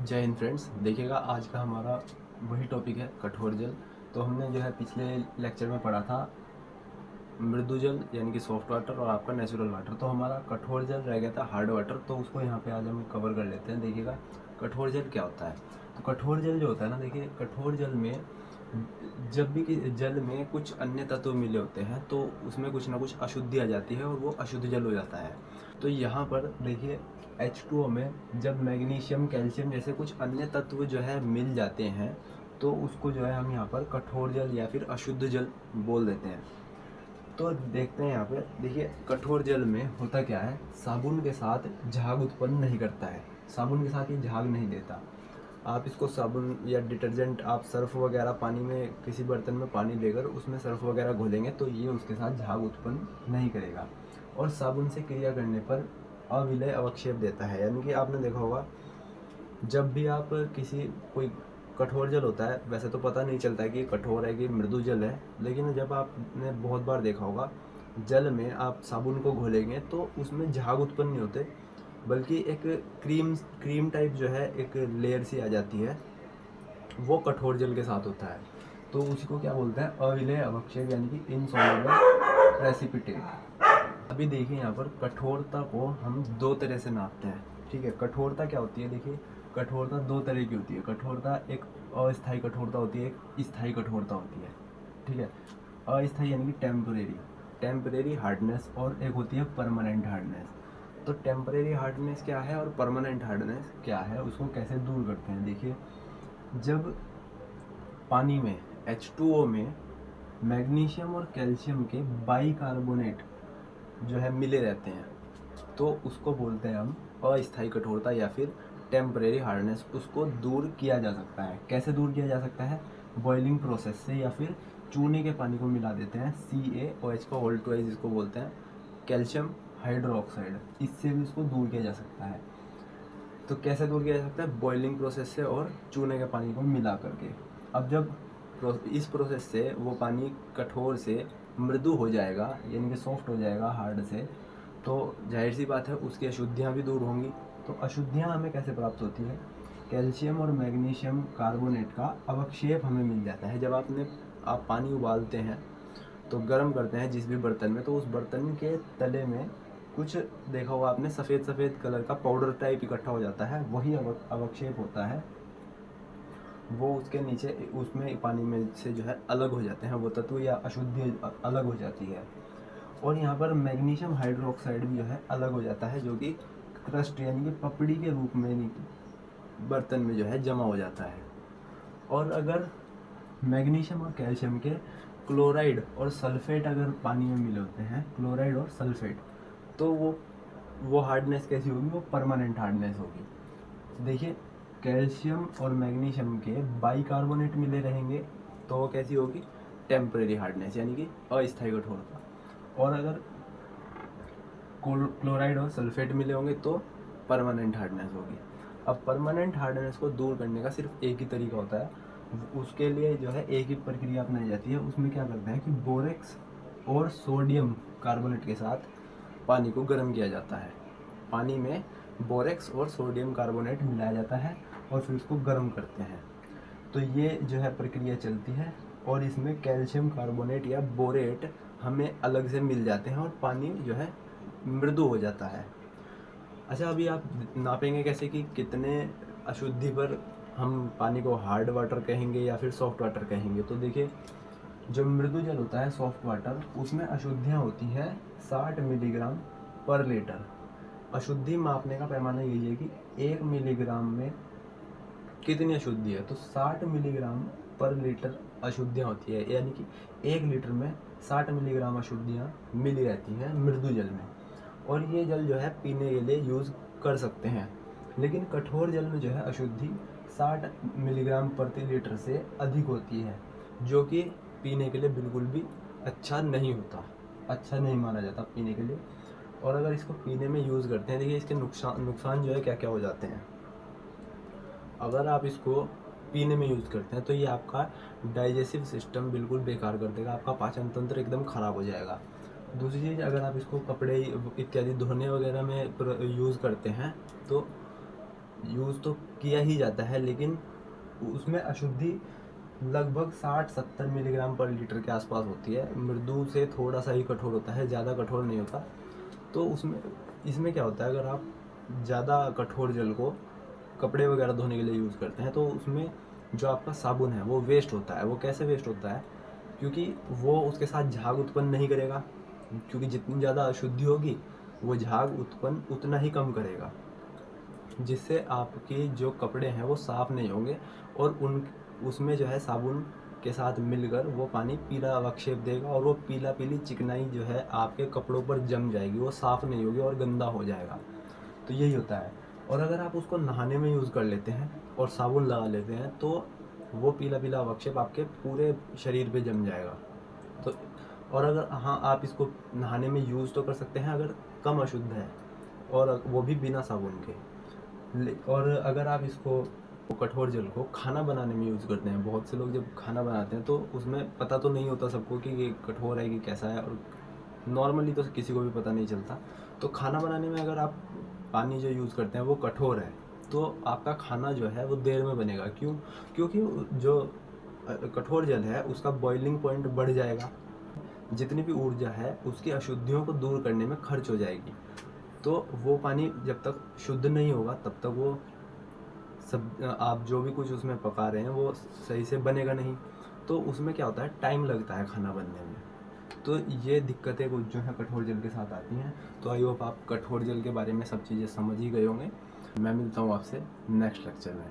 जय हिंद फ्रेंड्स। देखिएगा आज का हमारा वही टॉपिक है कठोर जल। तो हमने जो है पिछले लेक्चर में पढ़ा था मृदु जल यानी कि सॉफ्ट वाटर और आपका नेचुरल वाटर। तो हमारा कठोर जल रह गया था हार्ड वाटर, तो उसको यहाँ पे आज हम कवर कर लेते हैं। देखिएगा कठोर जल क्या होता है। तो कठोर जल जो होता है ना, देखिए कठोर जल में जब भी जल में कुछ अन्य तत्व मिले होते हैं तो उसमें कुछ ना कुछ अशुद्धि आ जाती है और वो अशुद्ध जल हो जाता है। तो यहाँ पर देखिए H2O में जब मैग्नीशियम कैल्शियम जैसे कुछ अन्य तत्व जो है मिल जाते हैं तो उसको जो है हम यहाँ पर कठोर जल या फिर अशुद्ध जल बोल देते हैं। तो देखते हैं यहाँ पे, देखिए कठोर जल में होता क्या है, साबुन के साथ झाग उत्पन्न नहीं करता है। साबुन के साथ ये झाग नहीं देता। आप इसको साबुन या डिटर्जेंट, आप सर्फ वगैरह पानी में किसी बर्तन में पानी लेकर उसमें सर्फ वगैरह घोलेंगे तो ये उसके साथ झाग उत्पन्न नहीं करेगा। और साबुन से क्रिया करने पर अविलय अवक्षेप देता है। यानी कि आपने देखा होगा जब भी आप किसी कोई कठोर जल होता है, वैसे तो पता नहीं चलता है कि कठोर है कि मृदु जल है, लेकिन जब आपने बहुत बार देखा होगा जल में आप साबुन को घोलेंगे तो उसमें झाग उत्पन्न नहीं होते, बल्कि एक क्रीम क्रीम टाइप जो है एक लेयर सी आ जाती है, वो कठोर जल के साथ होता है। तो उसी को क्या बोलते हैं, अविलय अवक्षेप यानी कि इनसॉल्युबल प्रेसिपिटेट। अभी देखिए यहाँ पर कठोरता को हम दो तरह से नापते हैं। ठीक है, कठोरता क्या होती है, देखिए कठोरता दो तरह की होती है। कठोरता एक अस्थायी कठोरता होती है, एक स्थायी कठोरता होती है। ठीक है, अस्थायी यानी कि टेम्परेरी हार्डनेस, और एक होती है परमानेंट हार्डनेस। तो टेम्परेरी हार्डनेस क्या है और परमानेंट हार्डनेस क्या है, उसको कैसे दूर करते हैं। देखिए जब पानी में H2O में मैग्नीशियम और कैल्शियम के बाइकार्बोनेट जो है मिले रहते हैं तो उसको बोलते हैं हम अस्थायी कठोरता या फिर टेम्परेरी हार्डनेस। उसको दूर किया जा सकता है। कैसे दूर किया जा सकता है, बॉइलिंग प्रोसेस से, या फिर चूने के पानी को मिला देते हैं CaOH का होल ट्वाइस जिसको बोलते हैं कैल्शियम हाइड्रोक्साइड, इससे भी इसको दूर किया जा सकता है। तो कैसे दूर किया जा सकता है, बॉइलिंग प्रोसेस से और चूने के पानी को मिला करके। अब जब इस प्रोसेस से वो पानी कठोर से मृदु हो जाएगा यानी कि सॉफ्ट हो जाएगा हार्ड से, तो जाहिर सी बात है उसकी अशुद्धियाँ भी दूर होंगी। तो अशुद्धियाँ हमें कैसे प्राप्त होती है, कैल्शियम और मैग्नीशियम कार्बोनेट का अवक्षेप हमें मिल जाता है। जब आप पानी उबालते हैं तो गर्म करते हैं जिस भी बर्तन में, तो उस बर्तन के तले में कुछ देखा होगा आपने सफ़ेद सफ़ेद कलर का पाउडर टाइप इकट्ठा हो जाता है, वही अवक्षेप होता है। वो उसके नीचे उसमें पानी में से जो है अलग हो जाते हैं वो तत्व, या अशुद्धि अलग हो जाती है। और यहाँ पर मैग्नीशियम हाइड्रोक्साइड भी जो है अलग हो जाता है, जो कि क्रस्ट यानी कि पपड़ी के रूप में बर्तन में जो है जमा हो जाता है। और अगर मैग्नीशियम और कैल्शियम के क्लोराइड और सल्फेट अगर पानी में मिले होते हैं, क्लोराइड और सल्फेट, तो वो हार्डनेस कैसी होगी, वो परमानेंट हार्डनेस होगी। देखिए कैल्शियम और मैग्नीशियम के बाइकार्बोनेट मिले रहेंगे तो वो कैसी होगी, टेम्परेरी हार्डनेस यानी कि अस्थायी कठोरता। और अगर क्लोराइड और सल्फेट मिले होंगे तो परमानेंट हार्डनेस होगी। अब परमानेंट हार्डनेस को दूर करने का सिर्फ एक ही तरीका होता है, उसके लिए जो है एक ही प्रक्रिया अपनाई जाती है। उसमें क्या करते हैं कि बोरेक्स और सोडियम कार्बोनेट के साथ पानी को गर्म किया जाता है। पानी में बोरेक्स और सोडियम कार्बोनेट मिलाया जाता है और फिर उसको गर्म करते हैं। तो ये जो है प्रक्रिया चलती है और इसमें कैल्शियम कार्बोनेट या बोरेट हमें अलग से मिल जाते हैं और पानी जो है मृदु हो जाता है। अच्छा, अभी आप नापेंगे कैसे कि कितने अशुद्धि पर हम पानी को हार्ड वाटर कहेंगे या फिर सॉफ्ट वाटर कहेंगे। तो देखिए जो मृदु जल होता है सॉफ्ट वाटर, उसमें अशुद्धियाँ होती हैं 60 मिलीग्राम पर लीटर। अशुद्धि मापने का पैमाना यही है कि 1 मिलीग्राम में कितनी अशुद्धि है, तो 60 मिलीग्राम पर लीटर अशुद्धियाँ होती है। यानी कि 1 लीटर में 60 मिलीग्राम अशुद्धियाँ मिली रहती हैं मृदु जल में। और ये जल जो है पीने के लिए यूज़ कर सकते हैं। लेकिन कठोर जल में जो है अशुद्धि 60 मिलीग्राम प्रति लीटर से अधिक होती है, जो कि पीने के लिए बिल्कुल भी अच्छा नहीं होता, अच्छा नहीं माना जाता पीने के लिए। और अगर इसको पीने में यूज़ करते हैं, देखिए इसके नुकसान जो है क्या क्या हो जाते हैं। अगर आप इसको पीने में यूज़ करते हैं तो ये आपका डाइजेस्टिव सिस्टम बिल्कुल बेकार कर देगा, आपका पाचन तंत्र एकदम ख़राब हो जाएगा। दूसरी चीज़, अगर आप इसको कपड़े इत्यादि धोने वगैरह में यूज़ करते हैं तो यूज़ तो किया ही जाता है, लेकिन उसमें अशुद्धि लगभग 60-70 मिलीग्राम पर लीटर के आसपास होती है। मृदु से थोड़ा सा ही कठोर होता है, ज़्यादा कठोर नहीं होता। तो उसमें इसमें क्या होता है, अगर आप ज़्यादा कठोर जल को कपड़े वगैरह धोने के लिए यूज़ करते हैं तो उसमें जो आपका साबुन है वो वेस्ट होता है। वो कैसे वेस्ट होता है, क्योंकि वो उसके साथ झाग उत्पन्न नहीं करेगा, क्योंकि जितनी ज़्यादा अशुद्धि होगी वो झाग उत्पन्न उतना ही कम करेगा, जिससे आपके जो कपड़े हैं वो साफ़ नहीं होंगे और उन उसमें जो है साबुन के साथ मिलकर वो पानी पीला अवक्षेप देगा और वो पीला पीली चिकनाई जो है आपके कपड़ों पर जम जाएगी, वो साफ़ नहीं होगी और गंदा हो जाएगा। तो यही होता है। और अगर आप उसको नहाने में यूज़ कर लेते हैं और साबुन लगा लेते हैं तो वो पीला पीला अवक्षेप आपके पूरे शरीर पे जम जाएगा। तो और अगर हाँ, आप इसको नहाने में यूज़ तो कर सकते हैं अगर कम अशुद्ध है, और वो भी बिना साबुन के। और अगर आप इसको कठोर जल को खाना बनाने में यूज़ करते हैं, बहुत से लोग जब खाना बनाते हैं तो उसमें पता तो नहीं होता सबको कि ये कठोर है कि कैसा है, और नॉर्मली तो किसी को भी पता नहीं चलता। तो खाना बनाने में अगर आप पानी जो यूज़ करते हैं वो कठोर है तो आपका खाना जो है वो देर में बनेगा। क्यों? क्योंकि जो कठोर जल है उसका बॉइलिंग पॉइंट बढ़ जाएगा, जितनी भी ऊर्जा है उसकी अशुद्धियों को दूर करने में खर्च हो जाएगी। तो वो पानी जब तक शुद्ध नहीं होगा तब तक वो सब आप जो भी कुछ उसमें पका रहे हैं वो सही से बनेगा नहीं। तो उसमें क्या होता है, टाइम लगता है खाना बनने में। तो ये दिक्कतें कुछ जो है कठोर जल के साथ आती हैं। तो आई होप आप कठोर जल के बारे में सब चीज़ें समझ ही गए होंगे। मैं मिलता हूँ आपसे नेक्स्ट लेक्चर में।